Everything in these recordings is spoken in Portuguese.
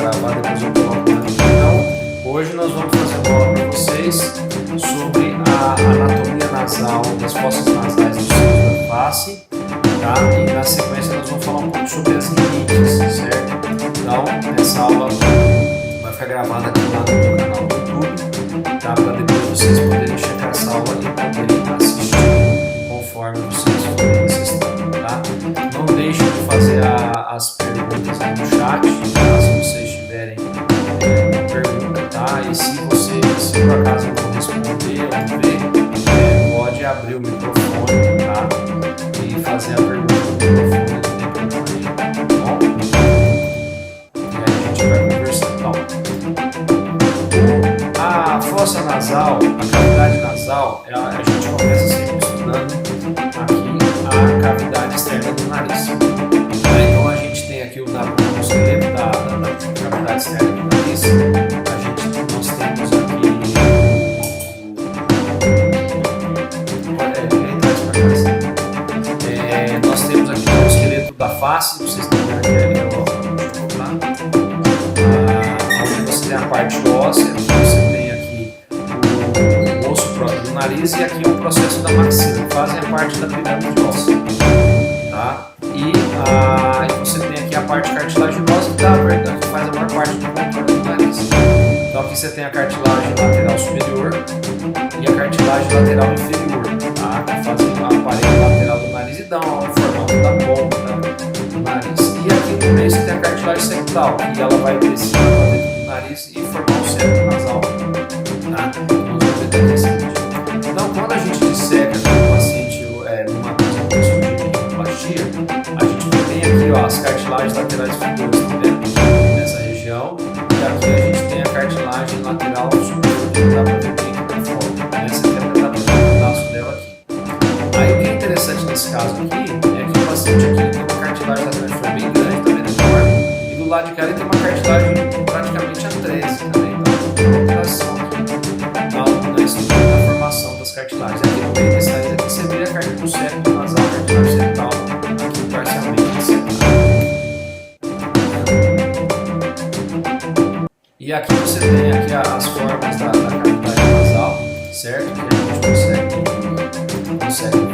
gravar, depois eu coloco no link. Então, hoje nós vamos fazer uma aula para vocês sobre a anatomia nasal, das fossas nasais do cílio da face, tá? E na sequência nós vamos falar um pouco sobre as rinites, certo? Então, essa aula vai ficar gravada aqui lá no meu canal do YouTube, tá? Para depois vocês poderem checar essa aula e poderem assistir conforme vocês forem necessitando, tá? Não deixem de fazer as perguntas aí no chat, tá? Se vocês tiverem uma pergunta, tá? E se por acaso não responder ou não ver, pode abrir o microfone, tá? E fazer a pergunta no microfone, não tem problema, tá bom? E aí a gente vai conversando. Então, a fossa nasal, a cavidade nasal, a gente começa sempre estudando aqui a cavidade externa do nariz. Então a gente tem aqui o esqueleto da cavidade externa do nariz. Nós temos aqui nós temos aqui o esqueleto da face, vocês estão vendo aqui, onde você tem a parte óssea, você tem aqui o osso próprio do nariz e aqui o processo da maxila, que fazem a parte da pirâmide óssea, tá? E você tem aqui a parte cartilaginosa que faz a maior parte do contorno do nariz. Então aqui você tem a cartilagem lateral superior e a cartilagem lateral inferior, tá? Que fazem a parede lateral do nariz e dão o formato da ponta do nariz. E aqui no meio você tem a cartilagem septal, que ela vai descer para dentro do nariz e formar o septo nasal, tá? Então quando a gente disseca o paciente numa rinoplastia, a gente tem aqui ó, as cartilagens laterais superiores, tá vendo? Nessa região, e aqui a gente tem a cartilagem lateral superior, que dá para ver bem aqui para fora. Essa aqui é o pedaço dela aqui. Aí o que é interessante nesse caso aqui é que o paciente aqui tem uma cartilagem lateral superior bem grande, tá vendo? Enorme, e do lado de cá ele tem uma cartilagem praticamente a 13, tá vendo? Então tem uma alteração aqui na estrutura da formação das cartilagens. Aqui no meio desse nariz aqui você vê a cartilagem do septo nasal, a cartilagem septal, aqui parcialmente septal. E aqui você tem aqui as formas da cavidade nasal, certo? Que a gente consegue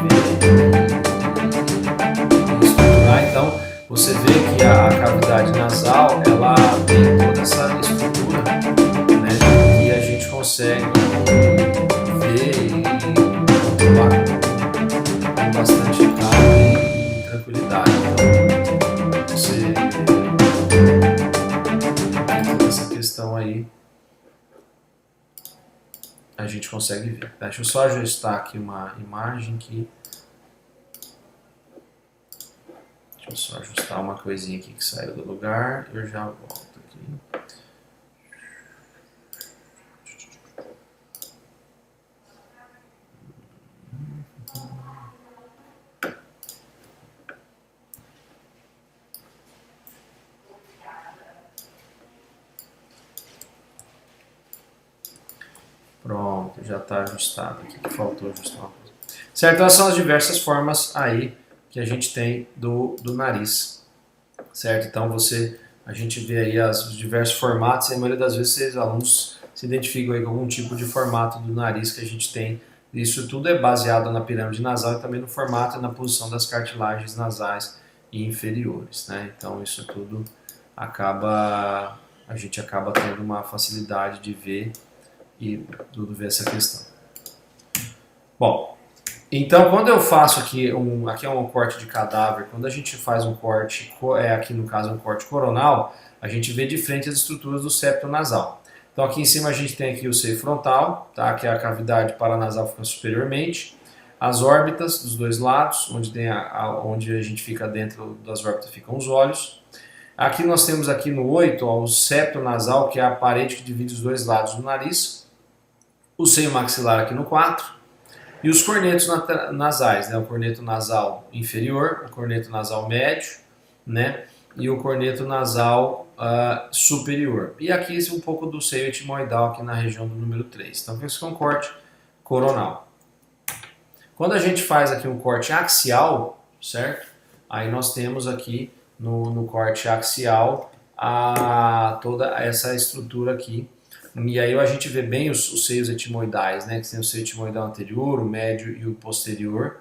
ver e estruturar. Então, você vê que a cavidade nasal, ela tem toda essa estrutura, né? E a gente consegue ver e controlar com bastante calma e tranquilidade. Então, você essa questão aí a gente consegue ver. Deixa eu só ajustar aqui uma imagem que deixa eu só ajustar uma coisinha aqui que saiu do lugar, eu já volto aqui. Pronto, já está ajustado aqui, que faltou ajustar uma coisa. Certo, então essas são as diversas formas aí que a gente tem do nariz, certo? Então a gente vê aí os diversos formatos e a maioria das vezes os alunos se identificam aí com algum tipo de formato do nariz que a gente tem. Isso tudo é baseado na pirâmide nasal e também no formato e na posição das cartilagens nasais e inferiores, né? Então isso tudo a gente acaba tendo uma facilidade de ver e tudo ver essa questão. Bom, então quando eu faço aqui é um corte de cadáver, quando a gente faz um corte, aqui no caso um corte coronal, a gente vê de frente as estruturas do septo nasal. Então aqui em cima a gente tem aqui o seio frontal, tá? Que é a cavidade paranasal fica superiormente, as órbitas dos dois lados, onde a gente fica dentro das órbitas ficam os olhos. Aqui nós temos aqui no 8 ó, o septo nasal, que é a parede que divide os dois lados do nariz. O seio maxilar aqui no 4, e os cornetos nasais, né? O corneto nasal inferior, o corneto nasal médio, né? E o corneto nasal superior. E aqui um pouco do seio etimoidal aqui na região do número 3. Então esse é um corte coronal. Quando a gente faz aqui um corte axial, certo? Aí nós temos aqui no corte axial toda essa estrutura aqui. E aí a gente vê bem os seios etimoidais, né? Que tem o seio etimoidal anterior, o médio e o posterior.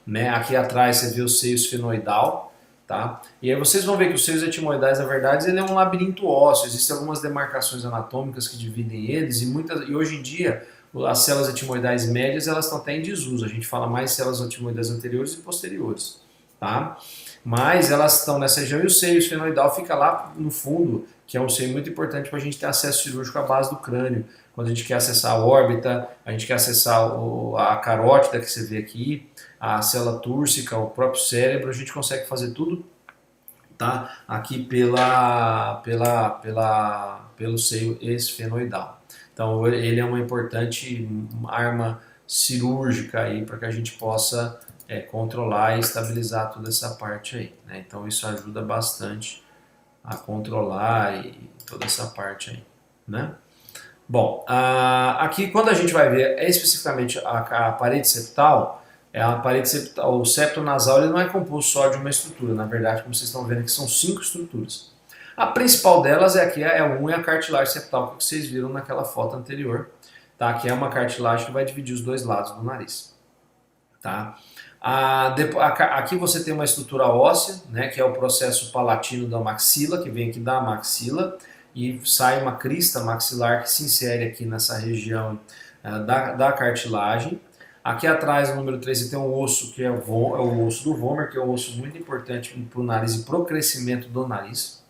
Né? Aqui atrás você vê o seio esfenoidal, tá? E aí vocês vão ver que os seios etimoidais, na verdade, ele é um labirinto ósseo. Existem algumas demarcações anatômicas que dividem eles e hoje em dia as células etimoidais médias elas estão até em desuso. A gente fala mais células etimoidais anteriores e posteriores, tá? Mas elas estão nessa região e o seio esfenoidal fica lá no fundo, que é um seio muito importante para a gente ter acesso cirúrgico à base do crânio. Quando a gente quer acessar a órbita, a gente quer acessar a carótida que você vê aqui, a célula túrcica, o próprio cérebro, a gente consegue fazer tudo, tá? Aqui pelo seio esfenoidal. Então ele é uma importante arma cirúrgica aí para que a gente possa controlar e estabilizar toda essa parte aí, né? Então isso ajuda bastante a controlar e toda essa parte aí, né? Bom, aqui quando a gente vai ver especificamente a parede septal, o septo nasal ele não é composto só de uma estrutura, na verdade, como vocês estão vendo aqui, são 5 estruturas. A principal delas é a cartilagem septal que vocês viram naquela foto anterior, tá? Que é uma cartilagem que vai dividir os dois lados do nariz, tá? Aqui você tem uma estrutura óssea, né, que é o processo palatino da maxila, que vem aqui da maxila, e sai uma crista maxilar que se insere aqui nessa região da cartilagem. Aqui atrás, no número 3, você tem um osso que é o osso do vômer, que é um osso muito importante para o nariz e para o crescimento do nariz.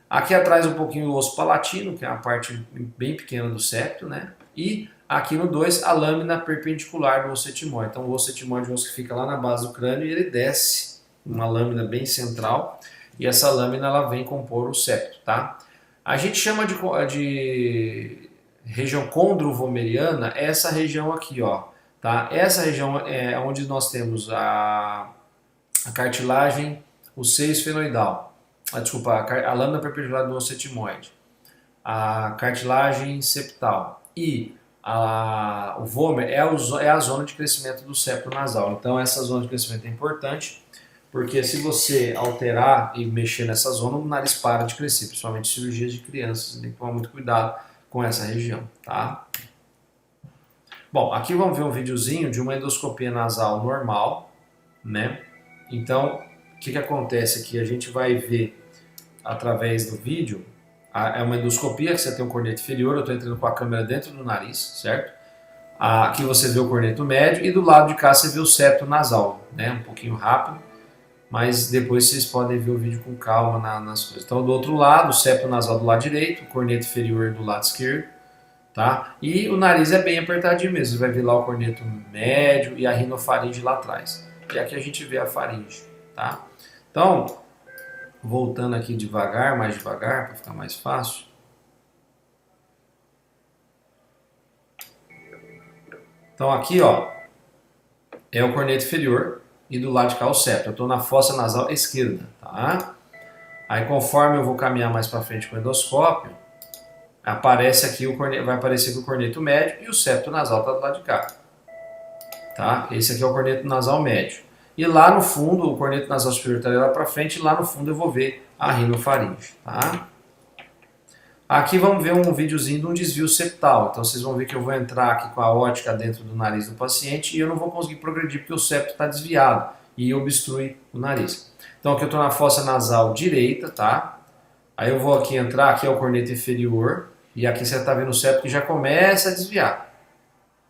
Aqui atrás um pouquinho o osso palatino, que é uma parte bem pequena do septo, né? E aqui no 2, a lâmina perpendicular do osso etimoide. Então o osso etimoide é um osso que fica lá na base do crânio e ele desce uma lâmina bem central e essa lâmina ela vem compor o septo, tá? A gente chama de região condrovomeriana essa região aqui, ó, tá? Essa região é onde nós temos a cartilagem, o seio esfenoidal, a lâmina perpendicular do osso etimoide, a cartilagem septal e o vômer é a zona de crescimento do septo nasal. Então essa zona de crescimento é importante, porque se você alterar e mexer nessa zona, o nariz para de crescer, principalmente cirurgias de crianças, você tem que tomar muito cuidado com essa região, tá? Bom, aqui vamos ver um videozinho de uma endoscopia nasal normal, né? Então, o que acontece aqui? A gente vai ver através do vídeo, é uma endoscopia que você tem um corneto inferior, eu estou entrando com a câmera dentro do nariz, certo? Aqui você vê o corneto médio e do lado de cá você vê o septo nasal, né? Um pouquinho rápido, mas depois vocês podem ver o vídeo com calma nas coisas. Então do outro lado, o septo nasal do lado direito, o corneto inferior do lado esquerdo, tá? E o nariz é bem apertadinho mesmo, você vai ver lá o corneto médio e a rinofaringe lá atrás. E aqui a gente vê a faringe, tá? Então, voltando aqui devagar, mais devagar, para ficar mais fácil. Então aqui, ó, é o corneto inferior e do lado de cá o septo. Eu estou na fossa nasal esquerda, tá? Aí conforme eu vou caminhar mais para frente com o endoscópio, aparece aqui vai aparecer aqui o corneto médio e o septo nasal está do lado de cá, tá? Esse aqui é o corneto nasal médio. E lá no fundo, o corneto nasal superior está lá para frente, e lá no fundo eu vou ver a rinofaringe, tá? Aqui vamos ver um videozinho de um desvio septal. Então vocês vão ver que eu vou entrar aqui com a ótica dentro do nariz do paciente e eu não vou conseguir progredir porque o septo está desviado e obstrui o nariz. Então aqui eu estou na fossa nasal direita, tá? Aí eu vou aqui entrar, aqui é o corneto inferior e aqui você está vendo o septo que já começa a desviar,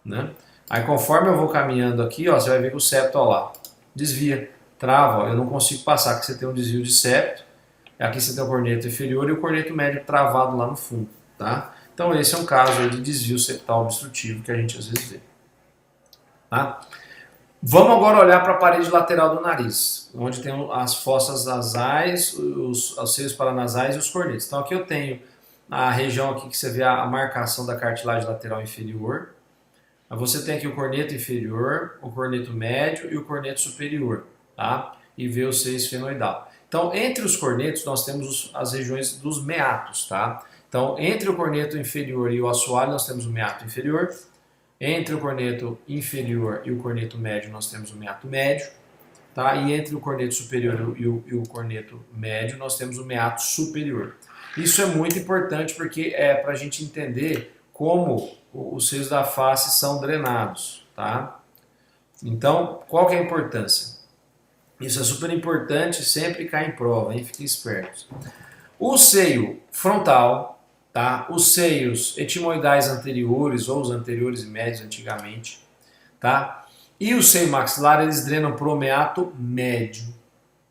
né? Aí conforme eu vou caminhando aqui, ó, você vai ver que o septo, ó lá, desvia, trava, ó, eu não consigo passar, aqui você tem um desvio de septo. Aqui você tem o corneto inferior e o corneto médio travado lá no fundo, tá? Então esse é um caso de desvio septal obstrutivo que a gente às vezes vê, tá? Vamos agora olhar para a parede lateral do nariz, onde tem as fossas nasais, os seios paranasais e os cornetos. Então aqui eu tenho a região aqui que você vê a marcação da cartilagem lateral inferior. Você tem aqui o corneto inferior, o corneto médio e o corneto superior, tá? E vê o seio esfenoidal. Então, entre os cornetos, nós temos as regiões dos meatos, tá? Então, entre o corneto inferior e o assoalho, nós temos o meato inferior. Entre o corneto inferior e o corneto médio, nós temos o meato médio, tá? E entre o corneto superior e o corneto médio, nós temos o meato superior. Isso é muito importante porque é para a gente entender como os seios da face são drenados, tá? Então, qual que é a importância? Isso é super importante, sempre cai em prova, hein? Fiquem espertos. O seio frontal, tá? Os seios etimoidais anteriores ou os anteriores e médios antigamente, tá? E o seio maxilar, eles drenam para o meato médio,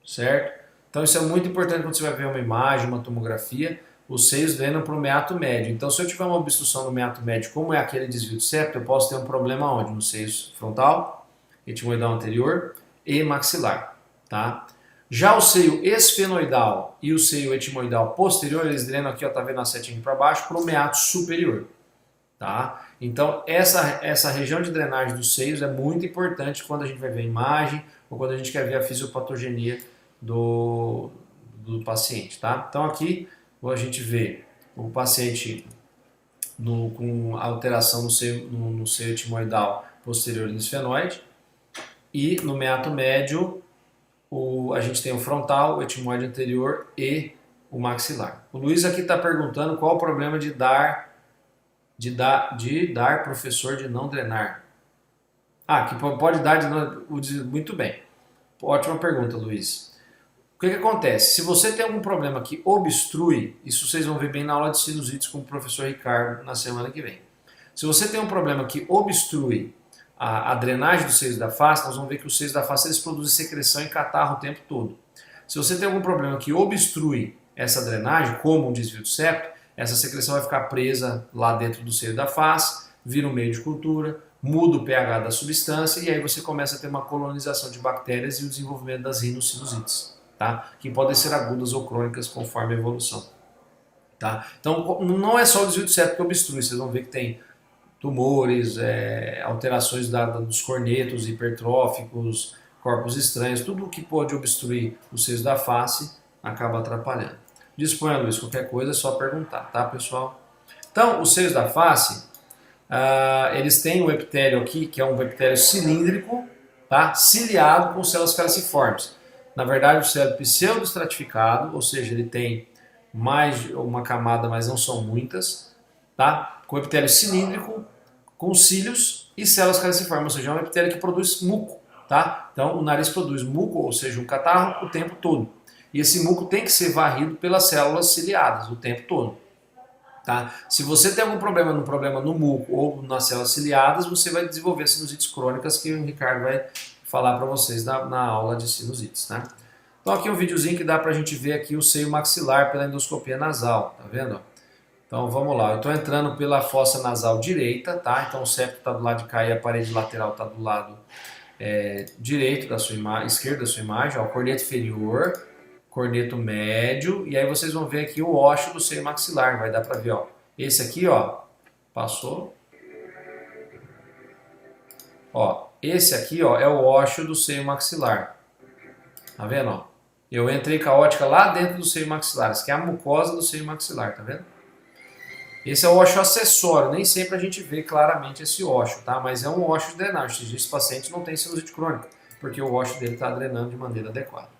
certo? Então isso é muito importante quando você vai ver uma imagem, uma tomografia, os seios drenam para o meato médio. Então se eu tiver uma obstrução no meato médio, como é aquele desvio de septo, eu posso ter um problema onde? No seio frontal, etimoidal anterior e maxilar, tá? Já o seio esfenoidal e o seio etimoidal posterior, eles drenam aqui, ó, tá vendo a setinha para baixo, para o meato superior, tá? Então essa região de drenagem dos seios é muito importante quando a gente vai ver a imagem ou quando a gente quer ver a fisiopatogenia do paciente, tá? Então aqui a gente vê o paciente com alteração no seio etimoidal posterior do esfenoide e no meato médio a gente tem o frontal, o etimoide anterior e o maxilar. O Luiz aqui está perguntando qual o problema de dar professor de não drenar. Ah, que pode dar de não... Muito bem. Ótima pergunta, Luiz. O que acontece? Se você tem algum problema que obstrui, isso vocês vão ver bem na aula de sinusites com o professor Ricardo na semana que vem. Se você tem um problema que obstrui a drenagem dos seios da face, nós vamos ver que os seios da face eles produzem secreção e catarro o tempo todo. Se você tem algum problema que obstrui essa drenagem, como um desvio do septo, essa secreção vai ficar presa lá dentro do seio da face, vira um meio de cultura, muda o pH da substância e aí você começa a ter uma colonização de bactérias e o desenvolvimento das rinossinusites, tá? Que podem ser agudas ou crônicas conforme a evolução. Tá? Então não é só o desvio do septo que obstrui, vocês vão ver que tem tumores, alterações dos cornetos hipertróficos, corpos estranhos, tudo que pode obstruir os seios da face acaba atrapalhando. Disponha, Luiz, qualquer coisa é só perguntar, tá, pessoal? Então, os seios da face, eles têm um epitélio aqui, que é um epitélio cilíndrico, tá? Ciliado com células caliciformes. Na verdade, o céu é pseudoestratificado, ou seja, ele tem mais uma camada, mas não são muitas, tá? Com epitélio cilíndrico, com cílios e células caliciformes, ou seja, é um epitélio que produz muco, tá? Então, o nariz produz muco, ou seja, um catarro, o tempo todo. E esse muco tem que ser varrido pelas células ciliadas o tempo todo. Tá? Se você tem algum problema no muco ou nas células ciliadas, você vai desenvolver sinusites crônicas que o Ricardo vai falar para vocês na aula de sinusites. Tá? Então aqui um videozinho que dá para a gente ver aqui o seio maxilar pela endoscopia nasal, tá vendo? Então vamos lá, eu estou entrando pela fossa nasal direita, tá? Então o septo está do lado de cá e a parede lateral está do lado direito da sua esquerda da sua imagem, ó, o corneto inferior, corneto médio, e aí vocês vão ver aqui o ósseo do seio maxilar, vai dar para ver, ó. Esse aqui, ó, passou. Ó, esse aqui, ó, é o ósseo do seio maxilar. Tá vendo, ó? Eu entrei com a ótica lá dentro do seio maxilar, isso aqui é a mucosa do seio maxilar, tá vendo? Esse é o ósseo acessório, nem sempre a gente vê claramente esse ósseo, tá? Mas é um ósseo de drenagem, esse paciente não tem sinusite crônica, porque o ósseo dele está drenando de maneira adequada.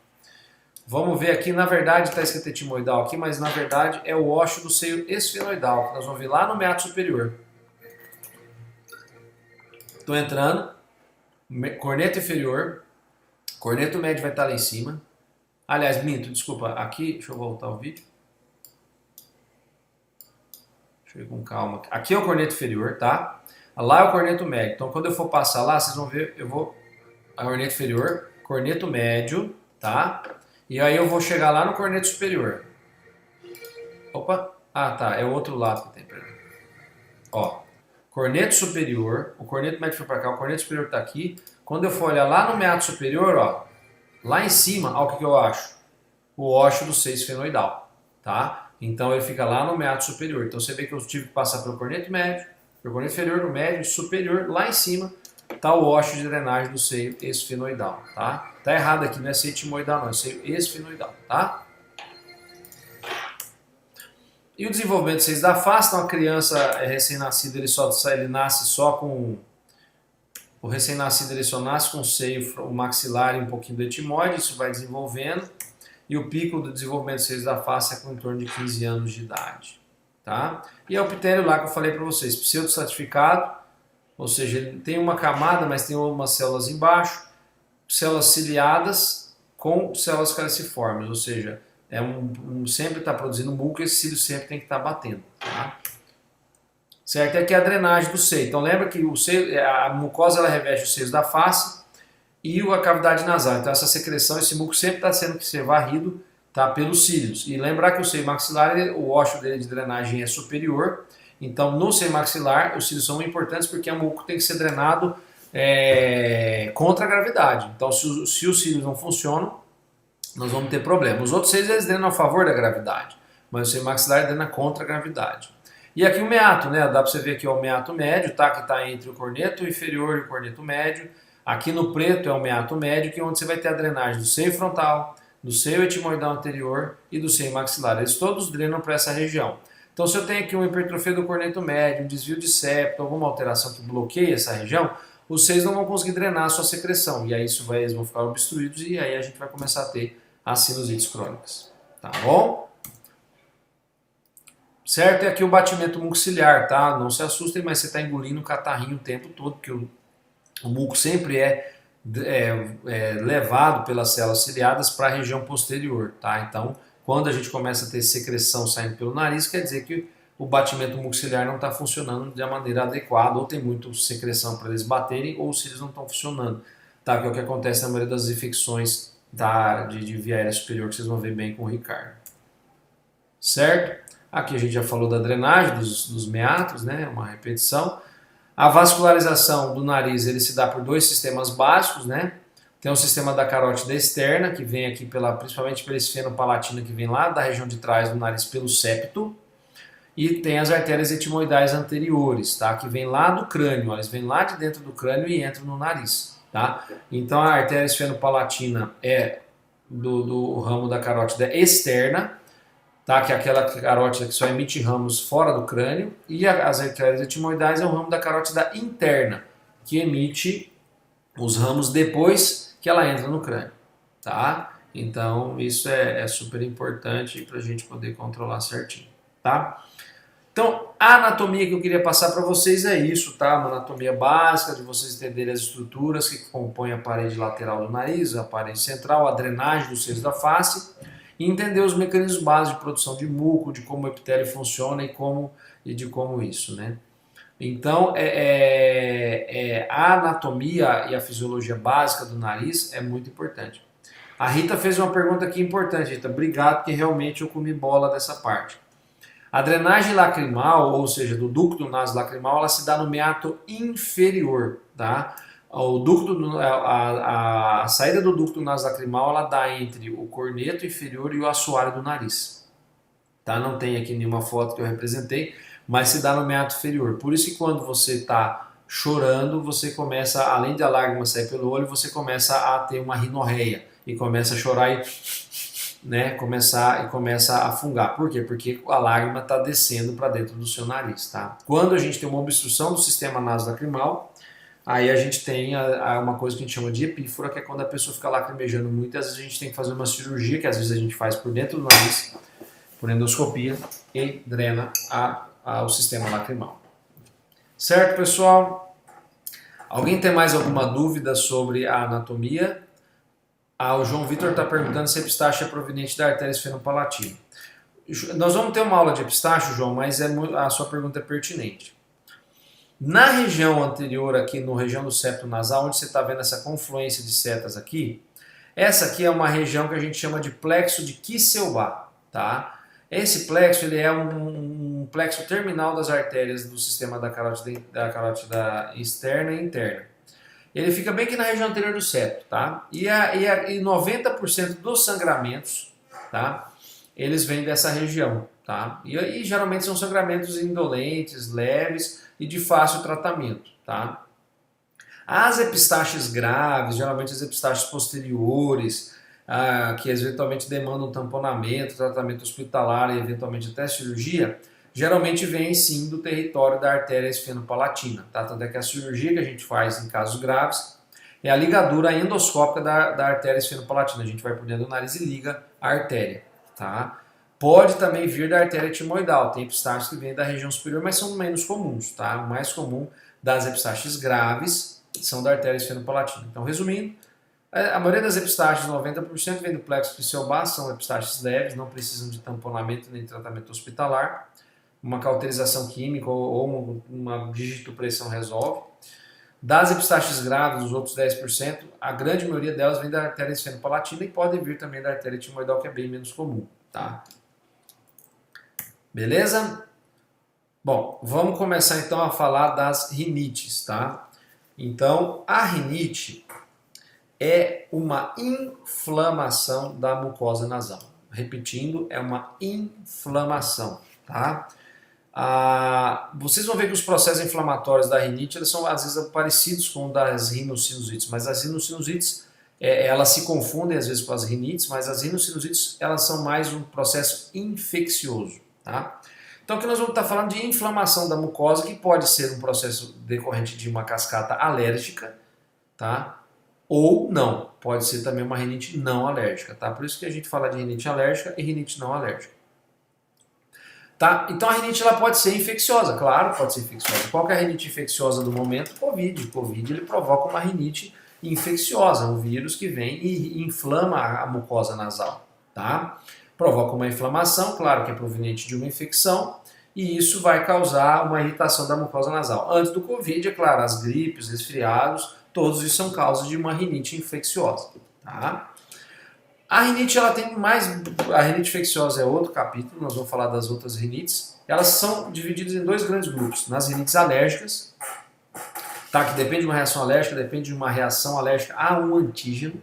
Vamos ver aqui, na verdade está escrito etimoidal aqui, mas na verdade é o ósseo do seio esfenoidal, que nós vamos ver lá no meato superior. Estou entrando, corneto inferior, corneto médio vai estar lá em cima. Aliás, minto, desculpa, aqui, deixa eu voltar o vídeo. Deixa eu ir com calma. Aqui é o corneto inferior, tá? Lá é o corneto médio. Então quando eu for passar lá, vocês vão ver, eu vou... A corneto inferior, corneto médio, tá? E aí eu vou chegar lá no corneto superior. Opa, tá, é o outro lado que tem, perdão. Ó, corneto superior, o corneto médio foi para cá, o corneto superior está aqui. Quando eu for olhar lá no meato superior, ó, lá em cima, ó, o que eu acho? O ósseo do seio esfenoidal, tá? Então ele fica lá no meato superior. Então você vê que eu tive que passar pelo corneto médio, pelo corneto inferior, no médio, superior, lá em cima tá o ósseo de drenagem do seio esfenoidal, tá? Tá errado aqui, não é seio etimoidal não, é seio esfenoidal, tá? E o desenvolvimento de seios da face, então a criança recém-nascida, ele nasce só com... O recém-nascido ele só nasce com o seio, o maxilar e um pouquinho do etimoide, isso vai desenvolvendo. e o pico do desenvolvimento dos seios da face é com em torno de 15 anos de idade. Tá? E é o epitélio lá que eu falei para vocês, pseudostratificado, ou seja, ele tem uma camada, mas tem umas células embaixo, células ciliadas com células caliciformes, ou seja, sempre está produzindo muco e esse cílio sempre tem que estar batendo. Tá? Certo? E aqui é a drenagem do seio. Então lembra que a mucosa ela reveste os seios da face e a cavidade nasal. Então essa secreção, esse muco sempre está sendo que ser varrido, tá, pelos cílios. E lembrar que o seio maxilar, o ósseo dele de drenagem é superior. Então no seio maxilar os cílios são importantes porque o muco tem que ser drenado contra a gravidade. Então se os cílios não funcionam, nós vamos ter problema. Os outros seios eles drenam a favor da gravidade, mas o seio maxilar drena contra a gravidade. E aqui o meato, né? Dá para você ver aqui o meato médio, tá? Que está entre o corneto inferior e o corneto médio. Aqui no preto é o meato médio, que é onde você vai ter a drenagem do seio frontal, do seio etimoidal anterior e do seio maxilar. Eles todos drenam para essa região. Então se eu tenho aqui uma hipertrofia do corneto médio, um desvio de septo, alguma alteração que bloqueie essa região, os seios não vão conseguir drenar a sua secreção. E aí eles vão ficar obstruídos e aí a gente vai começar a ter as sinusites crônicas. Tá bom? Certo? E aqui o batimento mucociliar, tá? Não se assustem, mas você está engolindo o catarrinho o tempo todo, porque o muco sempre é levado pelas células ciliadas para a região posterior, tá? Então, quando a gente começa a ter secreção saindo pelo nariz, quer dizer que o batimento mucociliar não está funcionando de uma maneira adequada, ou tem muita secreção para eles baterem, ou os cílios não estão funcionando, tá? Que é o que acontece na maioria das infecções de via aérea superior, que vocês vão ver bem com o Ricardo. Certo? Aqui a gente já falou da drenagem dos meatos, né? Uma repetição. A vascularização do nariz ele se dá por dois sistemas básicos, né? Tem o sistema da carótida externa, que vem aqui principalmente pela esfenopalatina, que vem lá da região de trás do nariz pelo septo. E tem as artérias etimoidais anteriores, tá? Que vem lá do crânio, elas vêm lá de dentro do crânio e entram no nariz, tá? Então a artéria esfenopalatina é do ramo da carótida externa, tá? Que é aquela carótida que só emite ramos fora do crânio, e as artérias etimoidais é o ramo da carótida interna, que emite os ramos depois que ela entra no crânio, tá? Então isso é super importante para a gente poder controlar certinho, tá? Então a anatomia que eu queria passar para vocês é isso, tá? Uma anatomia básica de vocês entenderem as estruturas que compõem a parede lateral do nariz, a parede central, a drenagem dos seios da face, e entender os mecanismos básicos de produção de muco, de como o epitélio funciona e de como isso, né? Então, a anatomia e a fisiologia básica do nariz é muito importante. A Rita fez uma pergunta aqui importante, Rita. Obrigado, porque realmente eu comi bola dessa parte. A drenagem lacrimal, ou seja, do ducto nasolacrimal, ela se dá no meato inferior, tá? A saída do ducto nasolacrimal ela dá entre o corneto inferior e o assoalho do nariz. Tá? Não tem aqui nenhuma foto que eu representei, mas se dá no meato inferior. Por isso que quando você está chorando, você começa, além de a lágrima sair pelo olho, você começa a ter uma rinorreia e começa a chorar e começa a fungar. Por quê? Porque a lágrima está descendo para dentro do seu nariz. Tá? Quando a gente tem uma obstrução do sistema nasolacrimal, aí a gente tem uma coisa que a gente chama de epífora, que é quando a pessoa fica lacrimejando muito, às vezes a gente tem que fazer uma cirurgia, que às vezes a gente faz por dentro do nariz, por endoscopia, e drena o sistema lacrimal. Certo, pessoal? Alguém tem mais alguma dúvida sobre a anatomia? O João Vitor está perguntando se a epistaxe é proveniente da artéria esfenopalatina. Nós vamos ter uma aula de epistaxe, João, mas a sua pergunta é pertinente. Na região anterior aqui, na região do septo nasal, onde você está vendo essa confluência de setas aqui, essa aqui é uma região que a gente chama de plexo de Kieselbach, tá? Esse plexo ele é um plexo terminal das artérias do sistema da carótida externa e interna. Ele fica bem aqui na região anterior do septo, tá? E 90% dos sangramentos, tá? Eles vêm dessa região, tá? E geralmente são sangramentos indolentes, leves e de fácil tratamento, tá? As epistaxes graves, geralmente as epistaxes posteriores, que eventualmente demandam tamponamento, tratamento hospitalar e eventualmente até cirurgia, geralmente vem sim do território da artéria esfenopalatina, tá? Tanto é que a cirurgia que a gente faz em casos graves é a ligadura endoscópica da artéria esfenopalatina. A gente vai por dentro do nariz e liga a artéria, tá? Pode também vir da artéria timoidal, tem epistaxes que vêm da região superior, mas são menos comuns, tá? O mais comum das epistaxes graves são da artéria esfenopalatina. Então, resumindo, a maioria das epistaxes, 90%, vem do plexo pseudobásico, são epistaxes leves, não precisam de tamponamento nem tratamento hospitalar. Uma cauterização química ou uma digitopressão resolve. Das epistaxes graves, os outros 10%, a grande maioria delas vem da artéria esfenopalatina e podem vir também da artéria timoidal, que é bem menos comum, tá? Beleza? Bom, vamos começar então a falar das rinites, tá? Então, a rinite é uma inflamação da mucosa nasal. Repetindo, é uma inflamação, tá? Vocês vão ver que os processos inflamatórios da rinite eles são às vezes parecidos com os das rinossinusites, mas as rinossinusites elas se confundem às vezes com as rinites, mas as rinossinusites elas são mais um processo infeccioso, tá? Então aqui nós vamos estar falando de inflamação da mucosa, que pode ser um processo decorrente de uma cascata alérgica, tá? Ou não, pode ser também uma rinite não alérgica, tá? Por isso que a gente fala de rinite alérgica e rinite não alérgica. Tá? Então a rinite ela pode ser infecciosa, claro, pode ser infecciosa. Qual que é a rinite infecciosa do momento? Covid. O Covid ele provoca uma rinite infecciosa, um vírus que vem e inflama a mucosa nasal, tá? Provoca uma inflamação, claro que é proveniente de uma infecção, e isso vai causar uma irritação da mucosa nasal. Antes do Covid, é claro, as gripes, resfriados, todos isso são causas de uma rinite infecciosa, tá? A rinite ela tem mais, a rinite infecciosa é outro capítulo, nós vamos falar das outras rinites. Elas são divididas em dois grandes grupos, nas rinites alérgicas, tá? Que depende de uma reação alérgica, depende de uma reação alérgica a um antígeno,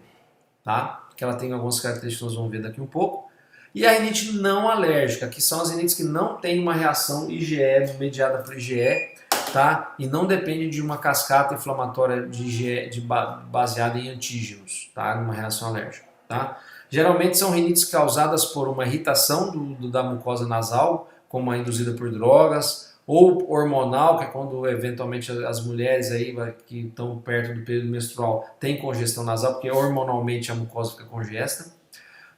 tá? Que ela tem algumas características que nós vamos ver daqui um pouco. E a rinite não alérgica, que são as rinites que não têm uma reação IgE, mediada por IgE, tá? E não depende de uma cascata inflamatória de IgE baseada em antígenos, tá? Numa reação alérgica, tá? Geralmente são rinites causadas por uma irritação da mucosa nasal, como a induzida por drogas, ou hormonal, que é quando eventualmente as mulheres aí que estão perto do período menstrual têm congestão nasal, porque hormonalmente a mucosa fica congesta.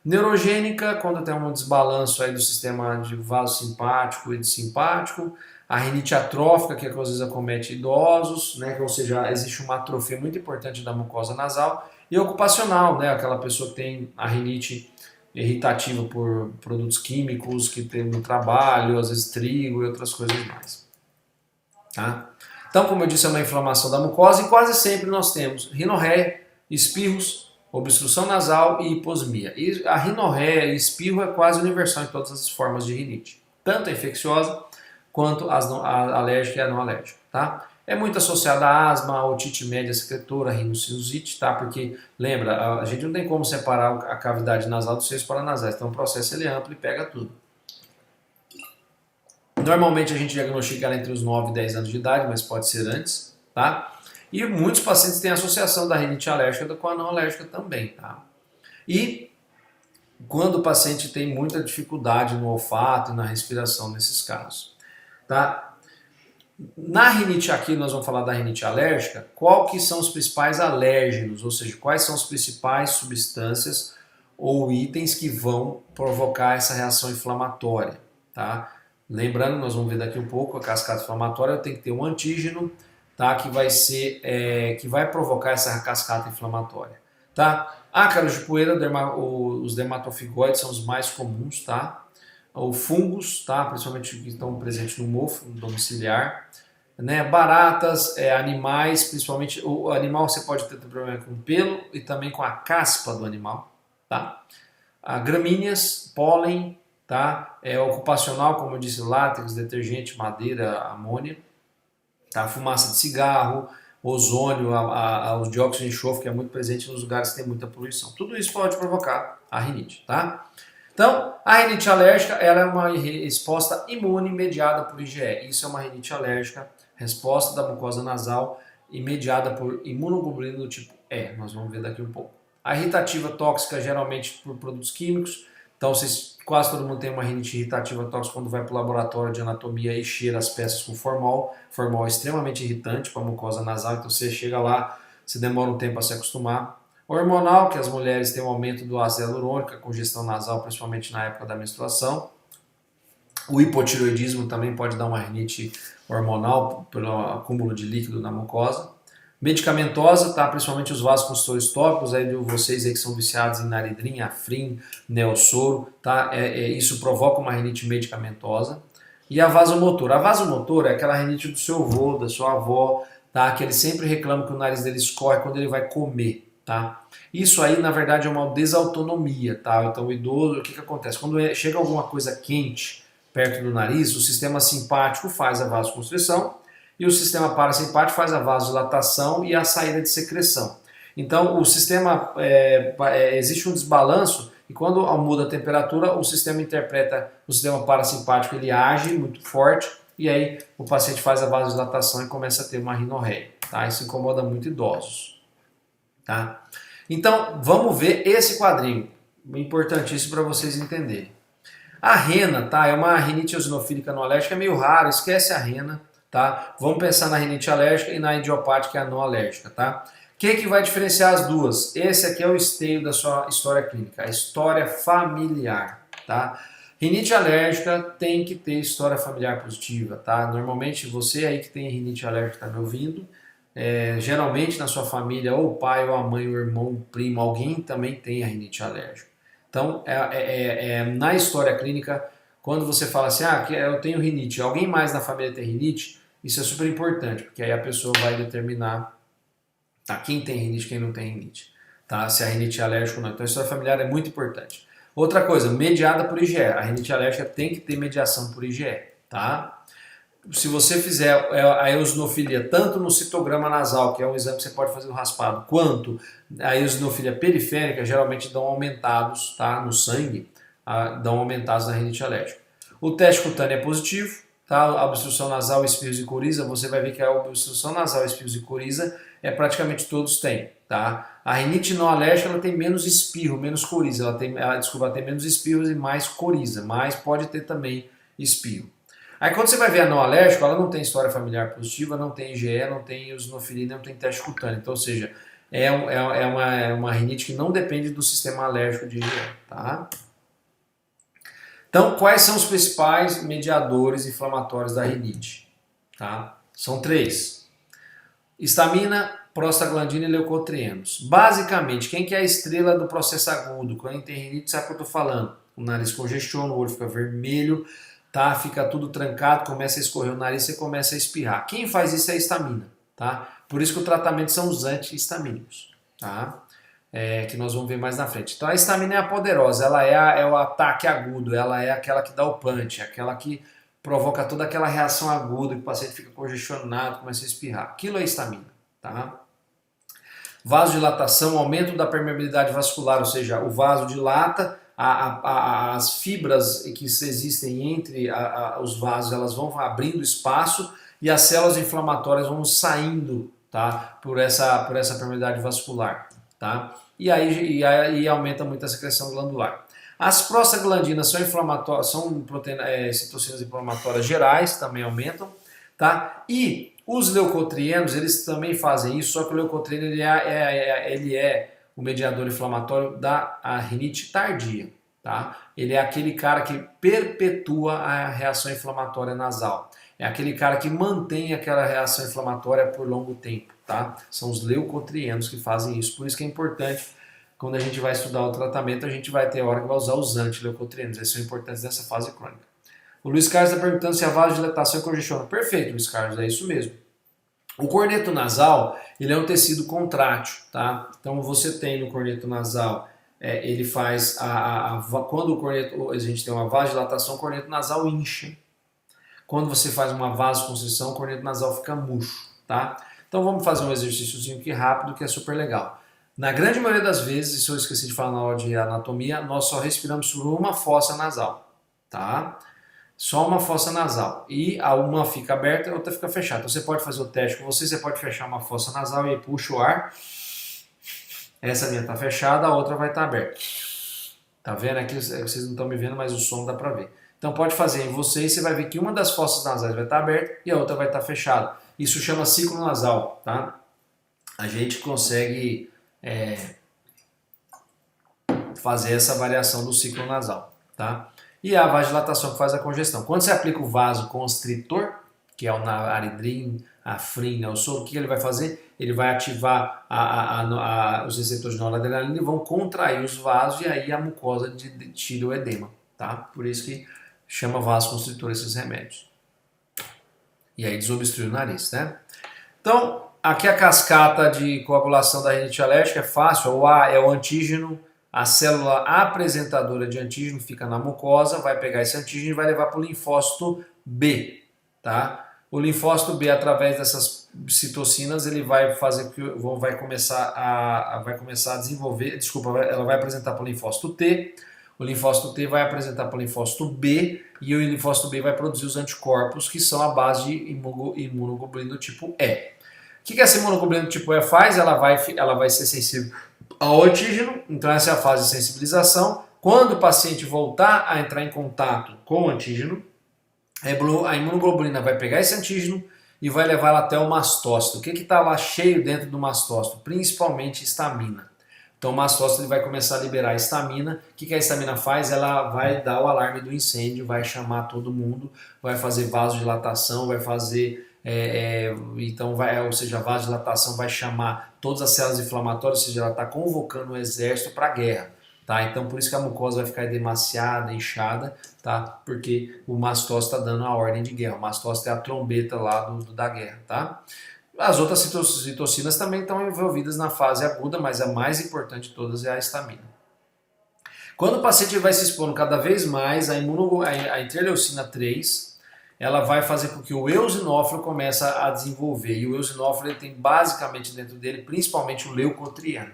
Neurogênica, quando tem um desbalanço aí do sistema de vaso simpático e de simpático. A rinite atrófica, que às vezes acomete idosos, né? Ou seja, existe uma atrofia muito importante da mucosa nasal. E ocupacional, né? Aquela pessoa que tem a rinite irritativa por produtos químicos que tem no trabalho, às vezes trigo e outras coisas mais. Tá? Então, como eu disse, é uma inflamação da mucosa e quase sempre nós temos rinorreia, espirros, obstrução nasal e hiposmia. E a rinorreia e espirro é quase universal em todas as formas de rinite, tanto a infecciosa quanto a alérgica e a não alérgica, tá? É muito associada a asma, a otite média secretora, a rinocinusite, tá? Porque, lembra, a gente não tem como separar a cavidade nasal dos seios paranasais, então o processo ele é amplo e pega tudo. Normalmente a gente diagnostica ela entre os 9 e 10 anos de idade, mas pode ser antes, tá? E muitos pacientes têm associação da rinite alérgica com a não alérgica também, tá? E quando o paciente tem muita dificuldade no olfato e na respiração nesses casos, tá? Na rinite aqui, nós vamos falar da rinite alérgica, qual que são os principais alérgenos, ou seja, quais são as principais substâncias ou itens que vão provocar essa reação inflamatória, tá? Lembrando, nós vamos ver daqui um pouco, a cascata inflamatória tem que ter um antígeno, tá? Que vai ser, que vai provocar essa cascata inflamatória, tá? Ácaros de poeira, os dermatofigoides são os mais comuns, tá? O fungos, tá? Principalmente que estão presentes no mofo domiciliar, né? Baratas, animais, principalmente o animal você pode ter problema com o pelo e também com a caspa do animal, tá? Gramíneas, pólen, tá? Ocupacional, como eu disse, látex, detergente, madeira, amônia, tá? Fumaça de cigarro, ozônio, o dióxido de enxofre, que é muito presente nos lugares que tem muita poluição. Tudo isso pode provocar a rinite, tá? Então, a rinite alérgica ela é uma resposta imune mediada por IgE. Isso é uma rinite alérgica, resposta da mucosa nasal e mediada por imunoglobulina do tipo E. Nós vamos ver daqui um pouco. A irritativa tóxica, geralmente por produtos químicos. Então, quase todo mundo tem uma rinite irritativa tóxica quando vai para o laboratório de anatomia e cheira as peças com formol. Formol é extremamente irritante para a mucosa nasal, então você chega lá, você demora um tempo a se acostumar. Hormonal, que as mulheres têm um aumento do ácido hialurônico, a congestão nasal, principalmente na época da menstruação. O hipotireoidismo também pode dar uma rinite hormonal pelo acúmulo de líquido na mucosa. Medicamentosa, tá? Principalmente os vasoconstritores tópicos, aí de vocês aí que são viciados em Naridrin, Afrin, Neosoro, tá? Isso provoca uma rinite medicamentosa. E a vasomotora. A vasomotora é aquela rinite do seu avô, da sua avó, tá? Que ele sempre reclama que o nariz dele escorre quando ele vai comer. Tá? Isso aí, na verdade, é uma desautonomia, tá? Então, o idoso, o que acontece? Quando chega alguma coisa quente perto do nariz, o sistema simpático faz a vasoconstrição e o sistema parasimpático faz a vasodilatação e a saída de secreção. Então, o sistema, existe um desbalanço e quando muda a temperatura, o sistema interpreta, o sistema parasimpático ele age muito forte e aí o paciente faz a vasodilatação e começa a ter uma rinorreia, tá? Isso incomoda muito idosos. Tá? Então, vamos ver esse quadrinho, importantíssimo para vocês entenderem. A rena, tá? É uma rinite eosinofílica não alérgica, é meio raro, esquece a rena, tá? Vamos pensar na rinite alérgica e na idiopática, que é a não alérgica, tá? O que vai diferenciar as duas? Esse aqui é o esteio da sua história clínica, a história familiar, tá? Rinite alérgica tem que ter história familiar positiva, tá? Normalmente você aí que tem rinite alérgica está me ouvindo, geralmente na sua família, ou o pai, ou a mãe, ou o irmão, o primo, alguém também tem a rinite alérgica. Então, na história clínica, quando você fala assim, eu tenho rinite, alguém mais na família tem rinite, isso é super importante, porque aí a pessoa vai determinar quem tem rinite e quem não tem rinite, tá? Se a rinite é alérgica ou não. Então, a história familiar é muito importante. Outra coisa, mediada por IgE. A rinite alérgica tem que ter mediação por IgE, tá? Se você fizer a eosinofilia tanto no citograma nasal, que é um exame que você pode fazer no raspado, quanto a eosinofilia periférica, geralmente dão aumentados, tá, no sangue, dão aumentados na rinite alérgica. O teste cutâneo é positivo, tá? A obstrução nasal, espirros e coriza, você vai ver que a obstrução nasal, espirros e coriza praticamente todos têm, tá? A rinite não alérgica ela tem menos espirro, menos coriza, ela tem menos espirros e mais coriza, mas pode ter também espirro. Aí quando você vai ver a não alérgico, ela não tem história familiar positiva, não tem IgE, não tem eosinofilia, não tem teste cutâneo. Então, ou seja, é uma rinite que não depende do sistema alérgico de IgE, tá? Então, quais são os principais mediadores inflamatórios da rinite? Tá? São 3. Histamina, prostaglandina e leucotrienos. Basicamente, quem que é a estrela do processo agudo? Quando tem rinite, sabe o que eu estou falando? O nariz congestiona, o olho fica vermelho, tá? Fica tudo trancado, começa a escorrer o nariz, você começa a espirrar. Quem faz isso é a histamina, tá? Por isso que o tratamento são os antihistamínicos, tá? Que nós vamos ver mais na frente. Então a histamina é a poderosa, ela é o ataque agudo, ela é aquela que dá o punch, aquela que provoca toda aquela reação aguda, que o paciente fica congestionado, começa a espirrar. Aquilo é histamina, tá? Vasodilatação, aumento da permeabilidade vascular, ou seja, o vaso dilata, as fibras que existem entre os vasos, elas vão abrindo espaço e as células inflamatórias vão saindo, tá? por essa permeabilidade vascular. Tá? E aí aumenta muito a secreção glandular. As prostaglandinas são inflamatórias, são citocinas inflamatórias gerais, também aumentam. Tá? E os leucotrienos, eles também fazem isso, só que o leucotrieno ele é o mediador inflamatório da rinite tardia. Tá? Ele é aquele cara que perpetua a reação inflamatória nasal. É aquele cara que mantém aquela reação inflamatória por longo tempo. Tá? São os leucotrienos que fazem isso. Por isso que é importante, quando a gente vai estudar o tratamento, a gente vai ter hora que vai usar os antileucotrienos. Eles são importantes nessa fase crônica. O Luiz Carlos está perguntando se a vasodilatação congestiona. Perfeito, Luiz Carlos, é isso mesmo. O corneto nasal, ele é um tecido contrátil, tá? Então você tem no corneto nasal, ele faz, quando a gente tem uma vasodilatação, o corneto nasal incha. Quando você faz uma vasoconstrição, o corneto nasal fica murcho, tá? Então vamos fazer um exercíciozinho aqui rápido, que é super legal. Na grande maioria das vezes, isso eu esqueci de falar na aula de anatomia, nós só respiramos por uma fossa nasal, tá? Só uma fossa nasal. E uma fica aberta e a outra fica fechada. Então você pode fazer o teste com você pode fechar uma fossa nasal e puxa o ar. Essa minha está fechada, a outra vai estar aberta. Tá vendo? Aqui vocês não estão me vendo, mas o som dá para ver. Então pode fazer em você e você vai ver que uma das fossas nasais vai estar aberta e a outra vai estar fechada. Isso chama ciclo nasal, tá? a gente consegue fazer essa variação do ciclo nasal, tá? E a vasodilatação que faz a congestão. Quando você aplica o vasoconstritor, que é o Naridrim, Afrin, o soro, o que ele vai fazer? Ele vai ativar os receptores de noradrenalina e vão contrair os vasos e aí a mucosa tira o edema, tá? Por isso que chama vasoconstritor esses remédios. E aí desobstrui o nariz, né? Então, aqui a cascata de coagulação da rinite alérgica é fácil. O A é o antígeno, a célula apresentadora de antígeno fica na mucosa, vai pegar esse antígeno e vai levar para o linfócito B, tá? O linfócito B, através dessas citocinas, ele vai fazer que vai começar a desenvolver, ela vai apresentar para o linfócito T, o linfócito T vai apresentar para o linfócito B e o linfócito B vai produzir os anticorpos que são a base de imunoglobulina do tipo E. O que essa imunoglobulina do tipo E faz? Ela vai ser sensível ao antígeno, então essa é a fase de sensibilização. Quando o paciente voltar a entrar em contato com o antígeno, a imunoglobulina vai pegar esse antígeno e vai levá-la até o mastócito. O que está lá cheio dentro do mastócito? Principalmente histamina. Então o mastócito ele vai começar a liberar a histamina. O que a histamina faz? Ela vai dar o alarme do incêndio, vai chamar todo mundo, vai fazer vasodilatação, vai fazer... ou seja, a vasodilatação vai chamar todas as células inflamatórias, ou seja, ela está convocando o exército para a guerra. Tá? Então por isso que a mucosa vai ficar edemaciada, inchada, tá? Porque o mastócito está dando a ordem de guerra. O mastócito é a trombeta lá da guerra. Tá? As outras citocinas também estão envolvidas na fase aguda, mas a mais importante de todas é a histamina. Quando o paciente vai se expondo cada vez mais, a interleucina 3, ela vai fazer com que o eosinófilo comece a desenvolver. E o eosinófilo ele tem basicamente dentro dele, principalmente o leucotrieno.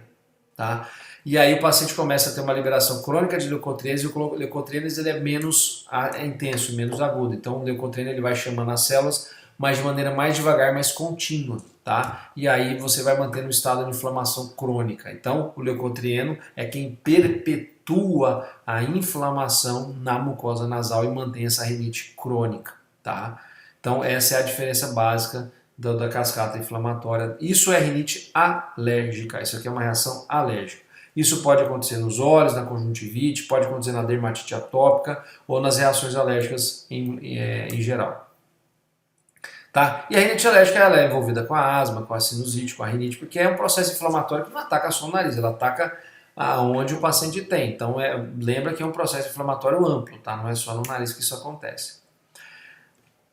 Tá? E aí o paciente começa a ter uma liberação crônica de leucotrienes, e o leucotrienes ele é menos intenso, menos agudo. Então o leucotrieno ele vai chamando as células, mas de maneira mais devagar, mais contínua, tá? E aí você vai mantendo o estado de inflamação crônica. Então, o leucotrieno é quem perpetua a inflamação na mucosa nasal e mantém essa rinite crônica, tá? Então, essa é a diferença básica da cascata inflamatória. Isso é rinite alérgica, isso aqui é uma reação alérgica. Isso pode acontecer nos olhos, na conjuntivite, pode acontecer na dermatite atópica ou nas reações alérgicas em geral. Tá? E a rinite alérgica ela é envolvida com a asma, com a sinusite, com a rinite, porque é um processo inflamatório que não ataca só o nariz, ela ataca aonde o paciente tem. Então lembra que é um processo inflamatório amplo, tá? Não é só no nariz que isso acontece.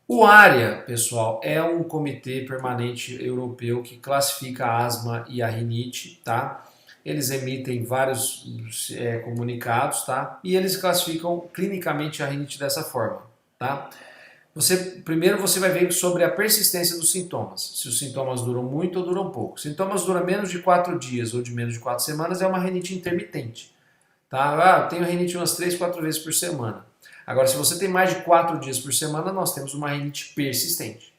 O ARIA, pessoal, é um comitê permanente europeu que classifica a asma e a rinite, tá? Eles emitem vários comunicados, tá? E eles classificam clinicamente a rinite dessa forma, tá? Primeiro você vai ver sobre a persistência dos sintomas. Se os sintomas duram muito ou duram pouco. Sintomas duram menos de 4 dias ou de menos de 4 semanas é uma rinite intermitente. Tá? Eu tenho rinite umas 3, 4 vezes por semana. Agora, se você tem mais de 4 dias por semana, nós temos uma rinite persistente.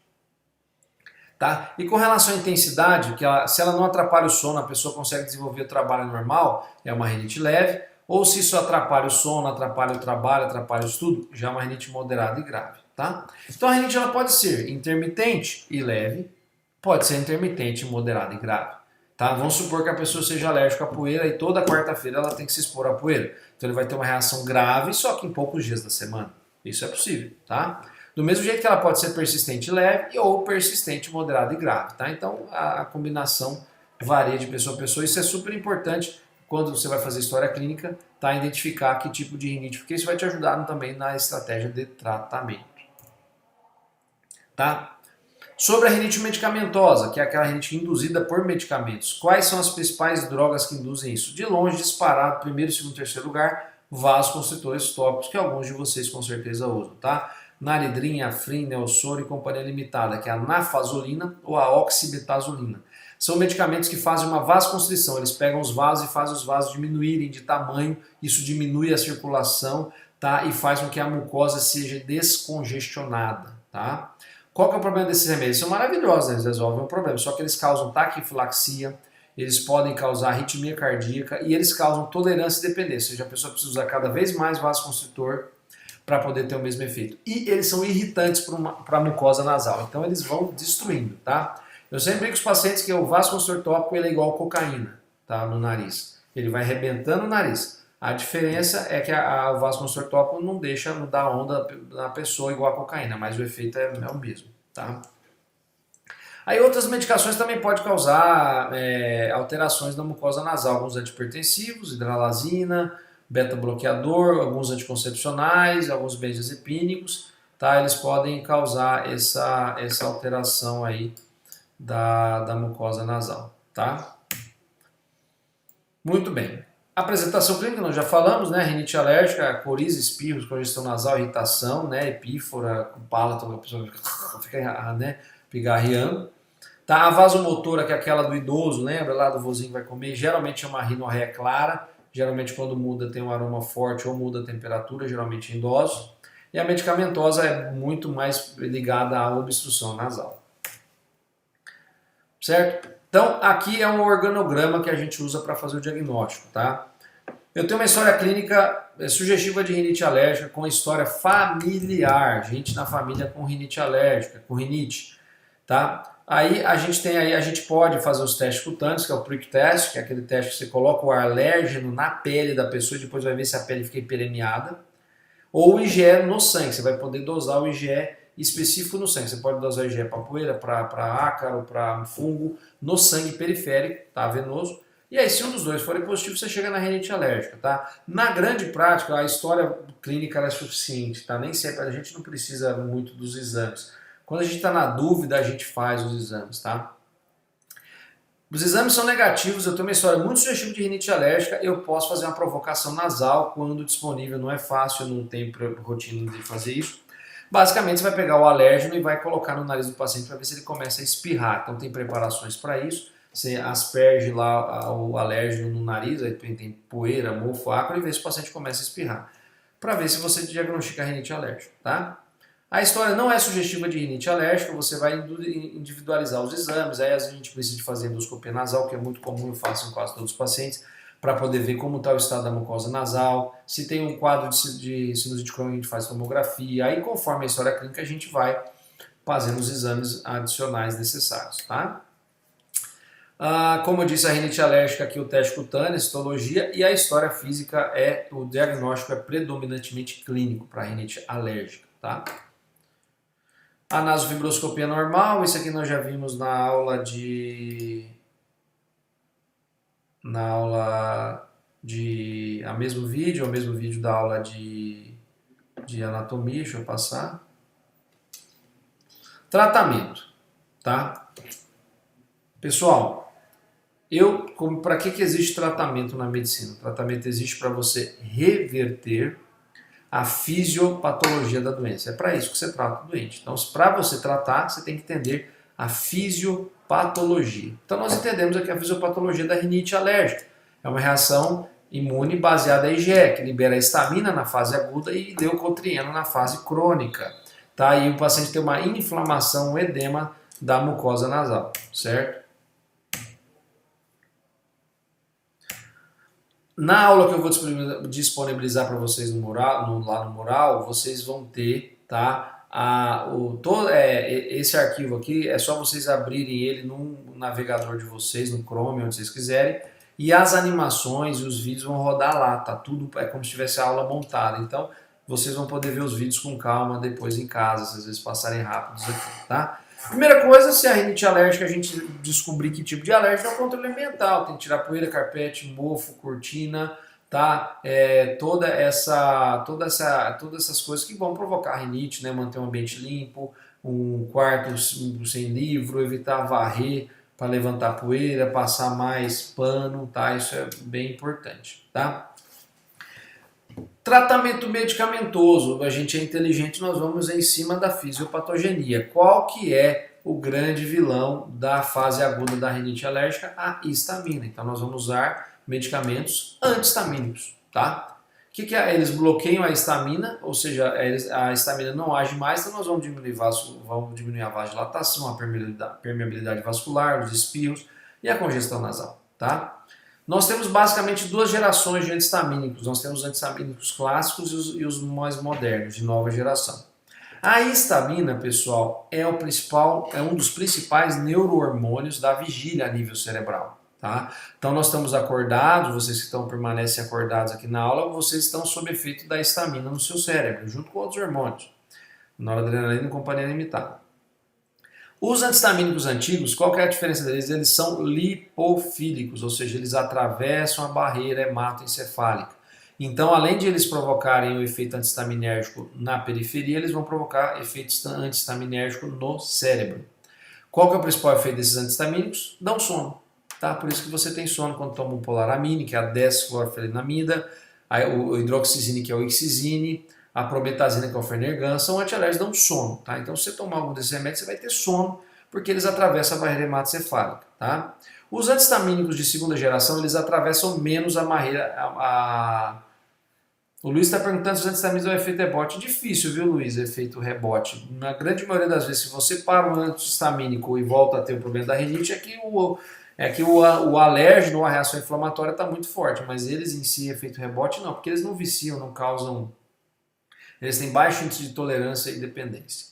Tá? E com relação à intensidade, se ela não atrapalha o sono, a pessoa consegue desenvolver o trabalho normal, é uma rinite leve. Ou se isso atrapalha o sono, atrapalha o trabalho, atrapalha o estudo, já é uma rinite moderada e grave. Tá? Então a rinite ela pode ser intermitente e leve, pode ser intermitente, moderada e grave. Tá? Vamos supor que a pessoa seja alérgica à poeira e toda quarta-feira ela tem que se expor à poeira. Então ele vai ter uma reação grave, só que em poucos dias da semana. Isso é possível. Tá? Do mesmo jeito que ela pode ser persistente e leve ou persistente, moderada e grave. Tá? Então a combinação varia de pessoa a pessoa. Isso é super importante quando você vai fazer história clínica, tá? Identificar que tipo de rinite, porque isso vai te ajudar também na estratégia de tratamento. Tá? Sobre a rinite medicamentosa, que é aquela rinite induzida por medicamentos, quais são as principais drogas que induzem isso? De longe, disparado, primeiro, segundo, terceiro lugar, vasoconstritores tópicos, que alguns de vocês com certeza usam, tá? Naridrim, Afrin, Neosoro e companhia limitada, que é a nafazolina ou a oxibetazolina. São medicamentos que fazem uma vasoconstrição, eles pegam os vasos e fazem os vasos diminuírem de tamanho, isso diminui a circulação, tá? E faz com que a mucosa seja descongestionada, tá? Qual que é o problema desses remédios? São maravilhosos, eles resolvem o problema, só que eles causam taquifilaxia, eles podem causar arritmia cardíaca e eles causam tolerância e dependência, ou seja, a pessoa precisa usar cada vez mais vasoconstritor para poder ter o mesmo efeito. E eles são irritantes para a mucosa nasal, então eles vão destruindo, tá? Eu sempre digo com os pacientes que o vasoconstrtor tópico ele é igual a cocaína, tá, no nariz. Ele vai arrebentando o nariz. A diferença é que o vasoconstrtor tópico não dá onda na pessoa igual a cocaína, mas o efeito é o mesmo, tá? Aí outras medicações também podem causar alterações na mucosa nasal, alguns antipertensivos, hidralazina, beta-bloqueador, alguns anticoncepcionais, alguns benzodiazepínicos, tá? Eles podem causar essa alteração aí da mucosa nasal, tá? Muito bem. Apresentação clínica, nós já falamos, né? Rinite alérgica, coriza, espirros, congestão nasal, irritação, né? Epífora, com palato, a pessoa fica, né? Pigarreando. Tá? A vasomotora, que é aquela do idoso, lembra lá do vozinho que vai comer? Geralmente é uma rinorreia clara, geralmente quando muda tem um aroma forte ou muda a temperatura, geralmente em idosos. E a medicamentosa é muito mais ligada à obstrução nasal. Certo? Então, aqui é um organograma que a gente usa para fazer o diagnóstico, tá? Eu tenho uma história clínica sugestiva de rinite alérgica com história familiar, gente na família com rinite alérgica, com rinite, tá? Aí a gente pode fazer os testes cutâneos, que é o prick test, que é aquele teste que você coloca o alérgeno na pele da pessoa e depois vai ver se a pele fica hiperemiada. Ou o IgE no sangue, você vai poder dosar o IgE específico no sangue. Você pode dosar o IgE para poeira, para ácaro, para fungo, no sangue periférico, tá, venoso. E aí, se um dos dois forem positivo, você chega na rinite alérgica, tá? Na grande prática, a história clínica é suficiente, tá? Nem sempre a gente não precisa muito dos exames. Quando a gente está na dúvida, a gente faz os exames, tá? Os exames são negativos, eu tenho uma história muito sugestiva de rinite alérgica, eu posso fazer uma provocação nasal quando disponível, não é fácil, eu não tenho rotina de fazer isso. Basicamente, você vai pegar o alérgeno e vai colocar no nariz do paciente para ver se ele começa a espirrar. Então, tem preparações para isso. Você asperge lá o alérgeno no nariz, aí tem poeira, mofo, ácaro, e vê se o paciente começa a espirrar. Para ver se você diagnostica rinite alérgica, tá? A história não é sugestiva de rinite alérgica, você vai individualizar os exames, aí a gente precisa fazer endoscopia nasal, que é muito comum, eu faço em quase todos os pacientes, para poder ver como está o estado da mucosa nasal. Se tem um quadro de sinusite crônica, a gente faz tomografia. Aí, conforme a história clínica, a gente vai fazendo os exames adicionais necessários, tá? Como eu disse, a rinite alérgica aqui, o teste cutâneo, a histologia, e a história física o diagnóstico é predominantemente clínico para rinite alérgica, tá? A nasofibroscopia normal, isso aqui nós já vimos na aula de o mesmo vídeo da aula de anatomia, deixa eu passar. Tratamento, tá? Pessoal, para que existe tratamento na medicina? O tratamento existe para você reverter a fisiopatologia da doença. É para isso que você trata o doente. Então, para você tratar, você tem que entender a fisiopatologia. Então, nós entendemos aqui a fisiopatologia da rinite alérgica. É uma reação imune baseada em IgE, que libera histamina na fase aguda e leucotrieno na fase crônica. Tá? E o paciente tem uma inflamação, um edema da mucosa nasal, certo? Na aula que eu vou disponibilizar para vocês lá no mural, vocês vão ter, tá, esse arquivo aqui, é só vocês abrirem ele no navegador de vocês, no Chrome, onde vocês quiserem, e as animações e os vídeos vão rodar lá, tá? Tudo é como se tivesse a aula montada, então vocês vão poder ver os vídeos com calma depois em casa, se às vezes passarem rápidos aqui, tá? Primeira coisa, se a rinite alérgica, a gente descobrir que tipo de alérgico é o controle ambiental. Tem que tirar poeira, carpete, mofo, cortina, tá? Todas essas coisas que vão provocar rinite, né? Manter um ambiente limpo, um quarto sem livro, evitar varrer para levantar poeira, passar mais pano, tá? Isso é bem importante, tá? Tratamento medicamentoso, a gente é inteligente, nós vamos em cima da fisiopatogenia. Qual que é o grande vilão da fase aguda da rinite alérgica? A histamina. Então nós vamos usar medicamentos antihistamínicos, tá? O que é? Eles bloqueiam a histamina, ou seja, a histamina não age mais, então nós vamos diminuir a vasodilatação, a permeabilidade vascular, os espirros e a congestão nasal, tá? Nós temos basicamente duas gerações de antihistamínicos. Nós temos os antihistamínicos clássicos e os mais modernos, de nova geração. A histamina, pessoal, é um dos principais neurohormônios da vigília a nível cerebral. Tá? Então nós estamos acordados, vocês que permanecem acordados aqui na aula, vocês estão sob efeito da histamina no seu cérebro, junto com outros hormônios, noradrenalina e companhia limitada. Os antistamínicos antigos, qual que é a diferença deles? Eles são lipofílicos, ou seja, eles atravessam a barreira hematoencefálica. Então, além de eles provocarem o efeito antistaminérgico na periferia, eles vão provocar efeito antistaminérgico no cérebro. Qual que é o principal efeito desses antistamínicos? Dão sono. Tá? Por isso que você tem sono quando toma um polaramine, que é a desclorfenamida, o hidroxizine, que é o ixizine, a prometazina, que é o Fernergan, são antialérgicos, dão sono. Tá? Então, se você tomar algum desses remédios, você vai ter sono, porque eles atravessam a barreira hematoencefálica. Tá? Os antistamínicos de segunda geração, eles atravessam menos a barreira. O Luiz está perguntando se os antistamínicos dão efeito rebote. Difícil, viu, Luiz, efeito rebote. Na grande maioria das vezes, se você para o antihistamínico e volta a ter o problema da rinite, é que o alérgeno ou a reação inflamatória está muito forte, mas eles em si, efeito rebote, não, porque eles não viciam, não causam. Eles têm baixo índice de tolerância e dependência.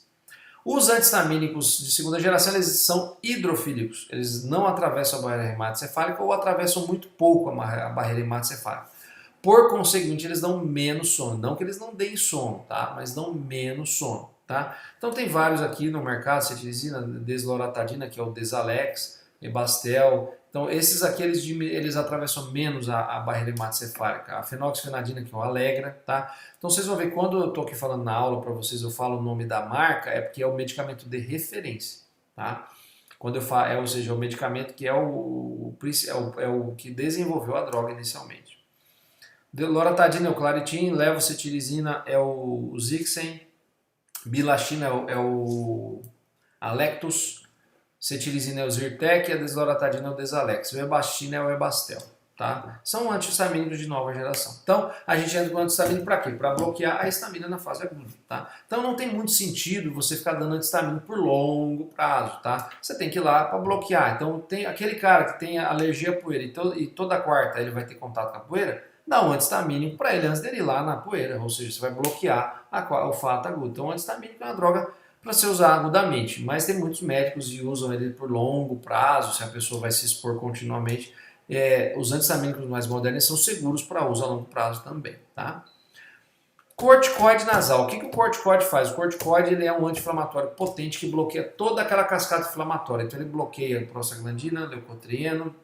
Os antistamínicos de segunda geração, eles são hidrofílicos, eles não atravessam a barreira hematoencefálica ou atravessam muito pouco a barreira hematoencefálica. Por conseguinte, eles dão menos sono. Não que eles não deem sono, tá? Mas dão menos sono, tá? Então tem vários aqui no mercado, cetirizina, desloratadina, que é o Desalex, Ebastel. Então esses aqui eles atravessam menos a barreira hematoencefálica. A fenoxifenadina, que é o Alegra, tá? Então vocês vão ver, quando eu estou aqui falando na aula para vocês, eu falo o nome da marca, é porque é o medicamento de referência, tá? Quando eu falo, ou seja, o medicamento que é o que desenvolveu a droga inicialmente. Loratadina é o Claritin, levocetirizina é o Zixen, bilastina é o Alectus, cetirizina é o Zyrtec e a desloratadina é o Desalex. O Ebastina é o Ebastel. Tá? São antihistamínicos de nova geração. Então, a gente entra com antihistamínico para quê? Para bloquear a histamina na fase aguda. Tá? Então, não tem muito sentido você ficar dando antihistamínico por longo prazo. Tá? Você tem que ir lá para bloquear. Então, tem aquele cara que tem alergia à poeira e toda quarta ele vai ter contato com a poeira, dá um antihistamínico para ele antes dele ir lá na poeira. Ou seja, você vai bloquear o fato agudo. Então, o antihistamínico é uma droga para ser usado agudamente. Mas tem muitos médicos que usam ele por longo prazo, se a pessoa vai se expor continuamente. Os antistamínicos mais modernos são seguros para uso a longo prazo também, tá? Corticoide nasal. O que o corticoide faz? O corticoide ele é um anti-inflamatório potente que bloqueia toda aquela cascata inflamatória. Então ele bloqueia prostaglandina, leucotrieno,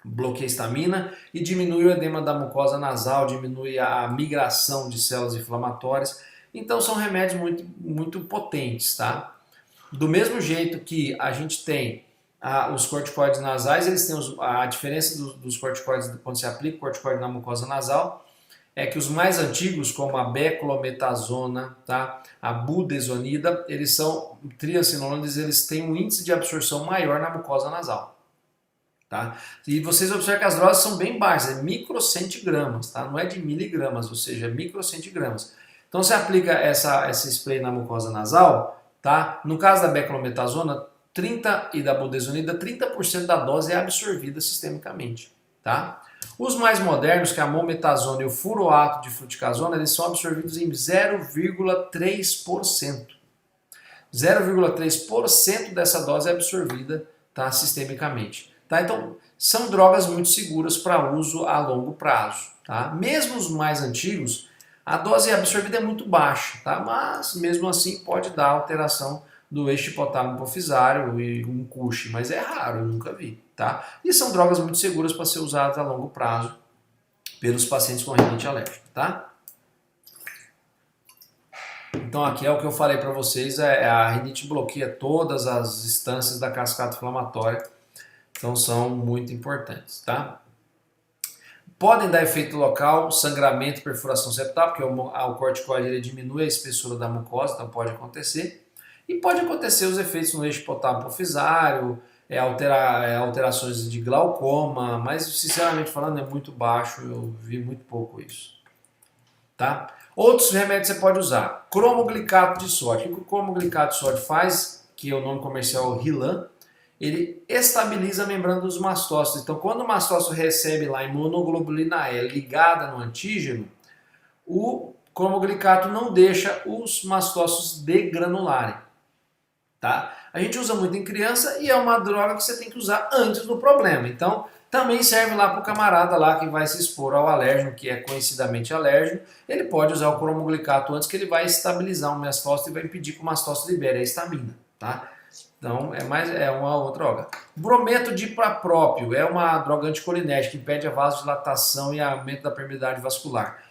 bloqueia a histamina e diminui o edema da mucosa nasal, diminui a migração de células inflamatórias. Então são remédios muito, muito potentes, tá? Do mesmo jeito que a gente tem os corticoides nasais, eles têm a diferença dos corticoides quando se aplica o corticoide na mucosa nasal, é que os mais antigos, como a beclometasona, tá? A budesonida, eles são triacinolones, eles têm um índice de absorção maior na mucosa nasal. Tá? E vocês observam que as doses são bem baixas, é microcentigramas, tá? Não é de miligramas, ou seja, é microcentigramas. Então você aplica essa spray na mucosa nasal, tá? No caso da beclometasona, e da budesonida, 30% da dose é absorvida sistemicamente, tá? Os mais modernos, que é a mometasona e o furoato de fluticasona, eles são absorvidos em 0,3%. 0,3% dessa dose é absorvida, tá, sistemicamente. Tá? Então, são drogas muito seguras para uso a longo prazo. Tá? Mesmo os mais antigos, a dose absorvida é muito baixa, tá? Mas mesmo assim pode dar alteração do eixo hipotálamo hipofisário e um Cushing, mas é raro, eu nunca vi. Tá? E são drogas muito seguras para ser usadas a longo prazo pelos pacientes com rinite alérgica. Tá? Então aqui é o que eu falei para vocês, a rinite bloqueia todas as instâncias da cascata inflamatória, então são muito importantes. Tá? Podem dar efeito local, sangramento, perfuração septal, porque o corticoide ele diminui a espessura da mucosa, então pode acontecer. E pode acontecer os efeitos no eixo hipotálamo hipofisário, alterações de glaucoma, mas sinceramente falando é muito baixo, eu vi muito pouco isso. Tá? Outros remédios você pode usar. Cromoglicato de sódio. O que o cromoglicato de sódio faz, que é o nome comercial Rilan, ele estabiliza a membrana dos mastócitos. Então, quando o mastócito recebe lá a imunoglobulina E ligada no antígeno, o cromoglicato não deixa os mastócitos degranularem. Tá? A gente usa muito em criança e é uma droga que você tem que usar antes do problema. Então, também serve lá para o camarada lá que vai se expor ao alérgeno, que é conhecidamente alérgeno. Ele pode usar o cromoglicato antes, que ele vai estabilizar o mastócito e vai impedir que o mastócito libere a histamina. Tá? Então, é uma outra droga. Brometo diproprópio é uma droga anticolinérgica que impede a vasodilatação e aumento da permeabilidade vascular.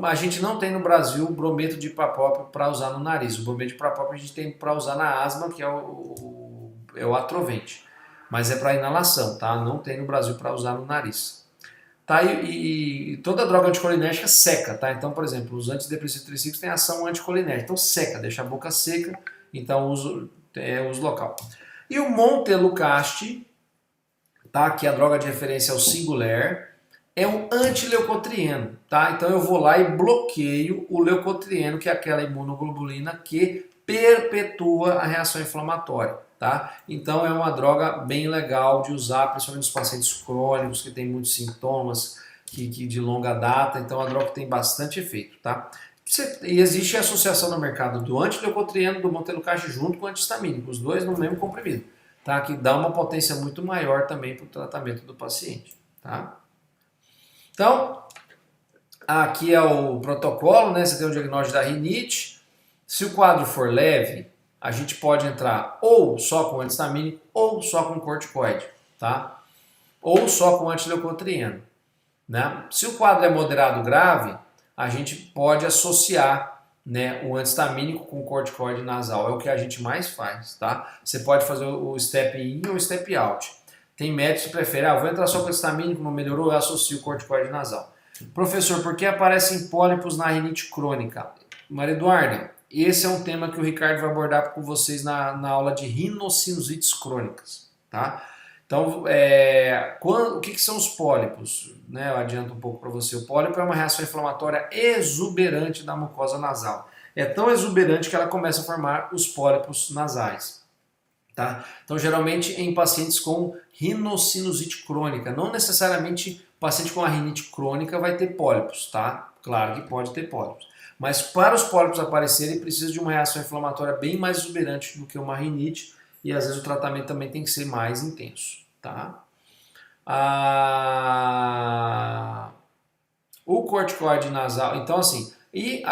A gente não tem no Brasil o brometo diproprópio para usar no nariz. O brometo diproprópio a gente tem para usar na asma, que é o Atrovent. Mas é para inalação, tá? Não tem no Brasil para usar no nariz. Tá? E toda droga anticolinérgica seca, tá? Então, por exemplo, os antidepressivos tricíclicos têm ação anticolinérgica. Então, seca, deixa a boca seca. Então, uso local. E o Montelukast, tá? Que é a droga de referência ao Singulair, é um antileucotrieno, tá? Então eu vou lá e bloqueio o leucotrieno, que é aquela imunoglobulina que perpetua a reação inflamatória, tá? Então é uma droga bem legal de usar, principalmente nos pacientes crônicos que têm muitos sintomas que de longa data. Então é uma droga que tem bastante efeito, tá? E existe a associação no mercado do antileucotrieno do Montelukast junto com o antihistamínico, os dois no mesmo comprimido, tá? Que dá uma potência muito maior também para o tratamento do paciente, tá? Então, aqui é o protocolo, né? Você tem o diagnóstico da rinite. Se o quadro for leve, a gente pode entrar ou só com antihistamínico ou só com corticoide, tá? Ou só com antileucotrieno, né? Se o quadro é moderado grave, a gente pode associar, né, o antihistamínico com corticoide nasal. É o que a gente mais faz, tá? Você pode fazer o step in ou o step out. Tem médicos que preferem, vou entrar só com histamínico, não melhorou, eu associo o corticoide nasal. Professor, por que aparecem pólipos na rinite crônica? Maria Eduarda, esse é um tema que o Ricardo vai abordar com vocês na aula de rinossinusites crônicas, tá? Então, o que são os pólipos? Né, eu adianto um pouco para você. O pólipo é uma reação inflamatória exuberante da mucosa nasal. É tão exuberante que ela começa a formar os pólipos nasais. Tá? Então, geralmente em pacientes com rinocinusite crônica, não necessariamente paciente com a rinite crônica vai ter pólipos, tá? Claro que pode ter pólipos, mas para os pólipos aparecerem precisa de uma reação inflamatória bem mais exuberante do que uma rinite e às vezes o tratamento também tem que ser mais intenso, tá? O corticoide nasal, então assim, e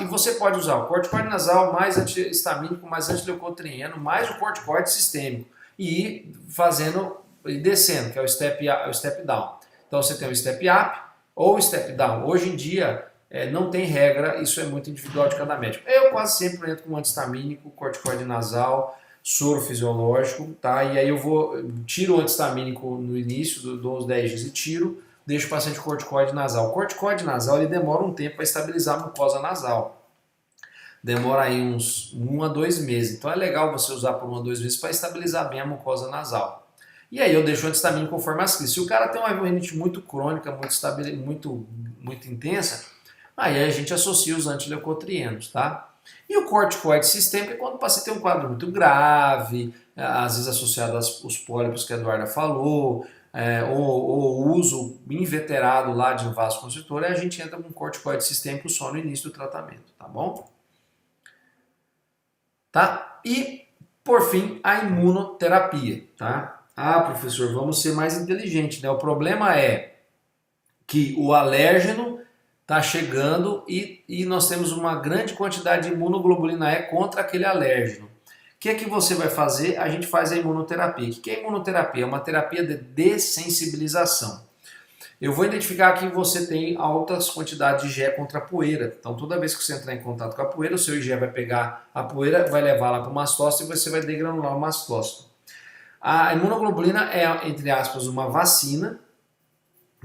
você pode usar o corticoide nasal mais antihistamínico, mais antileucotrieno, mais o corticoide sistêmico e ir fazendo e descendo, que é o step down. Então você tem o step up ou o step down. Hoje em dia não tem regra, isso é muito individual de cada médico. Eu quase sempre entro com antihistamínico, corticoide nasal, soro fisiológico, tá? E aí tiro o antihistamínico no início, dou os 10 dias e tiro. Deixa o paciente corticoide nasal. O corticoide nasal ele demora um tempo para estabilizar a mucosa nasal. Demora aí uns 1 a 2 meses. Então é legal você usar por 1 a 2 meses para estabilizar bem a mucosa nasal. E aí eu deixo o antihistamínico conforme as crises. Se o cara tem uma rinite muito crônica, muito intensa, aí a gente associa os antileucotrienos, tá? E o corticoide sistêmico é quando o paciente tem um quadro muito grave, às vezes associado aos pólipos que a Eduarda falou, ou uso inveterado lá de vasoconstritor, aí a gente entra com corticoide sistêmico só no início do tratamento, tá bom? Tá? E, por fim, a imunoterapia, tá? Professor, vamos ser mais inteligentes, né? O problema é que o alérgeno está chegando e nós temos uma grande quantidade de imunoglobulina E contra aquele alérgeno. O que é que você vai fazer? A gente faz a imunoterapia. O que é imunoterapia? É uma terapia de dessensibilização. Eu vou identificar que você tem altas quantidades de IgE contra a poeira. Então, toda vez que você entrar em contato com a poeira, o seu IgE vai pegar a poeira, vai levar lá para o mastócito e você vai degranular o mastócito. A imunoglobulina é, entre aspas, uma vacina,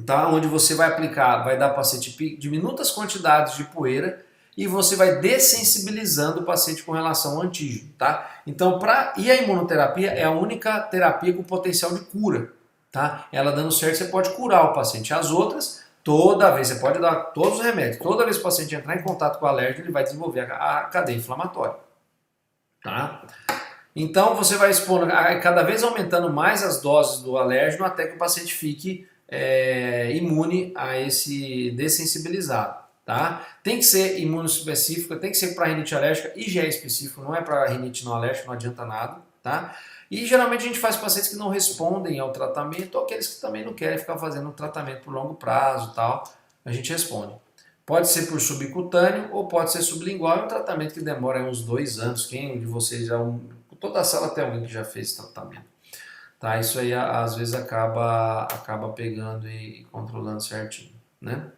tá? Onde você vai aplicar, vai dar ao paciente diminutas quantidades de poeira e você vai dessensibilizando o paciente com relação ao antígeno, tá? Então, e a imunoterapia é a única terapia com potencial de cura, tá? Ela dando certo, você pode curar o paciente. As outras, toda vez, você pode dar todos os remédios, toda vez que o paciente entrar em contato com o alérgeno, ele vai desenvolver a cadeia inflamatória, tá? Então, você vai expondo, cada vez aumentando mais as doses do alérgeno até que o paciente fique imune a esse dessensibilizado. tá? Tem que ser imunossupressiva, tem que ser para rinite alérgica, IgE específico, não é para rinite não alérgica, não adianta nada, tá? E geralmente a gente faz pacientes que não respondem ao tratamento ou aqueles que também não querem ficar fazendo um tratamento por longo prazo, tal, a gente responde. Pode ser por subcutâneo ou pode ser sublingual, é um tratamento que demora uns 2 anos. Quem de vocês já, toda a sala tem alguém que já fez esse tratamento. Tá, isso aí às vezes acaba pegando e controlando certinho, né?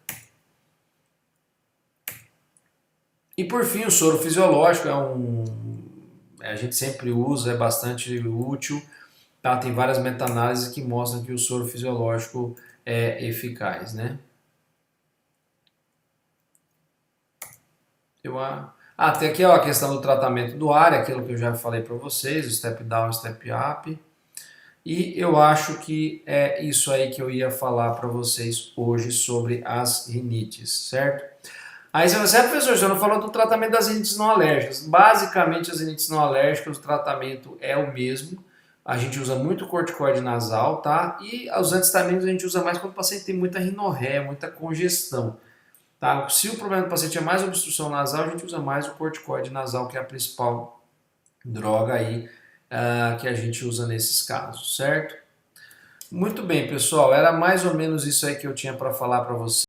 E por fim, o soro fisiológico a gente sempre usa, é bastante útil, tá? Tem várias meta-análises que mostram que o soro fisiológico é eficaz, né? Tem aqui ó, a questão do tratamento do ar, aquilo que eu já falei para vocês, o step down, step up. E eu acho que é isso aí que eu ia falar para vocês hoje sobre as rinites, certo? Aí você vai dizer, professor, você não falou do tratamento das rinites não alérgicas. Basicamente, as rinites não alérgicas, o tratamento é o mesmo. A gente usa muito corticoide nasal, tá? E os antistamínicos a gente usa mais quando o paciente tem muita rinorreia, muita congestão. Tá? Se o problema do paciente é mais obstrução nasal, a gente usa mais o corticoide nasal, que é a principal droga aí que a gente usa nesses casos, certo? Muito bem, pessoal, era mais ou menos isso aí que eu tinha para falar para vocês.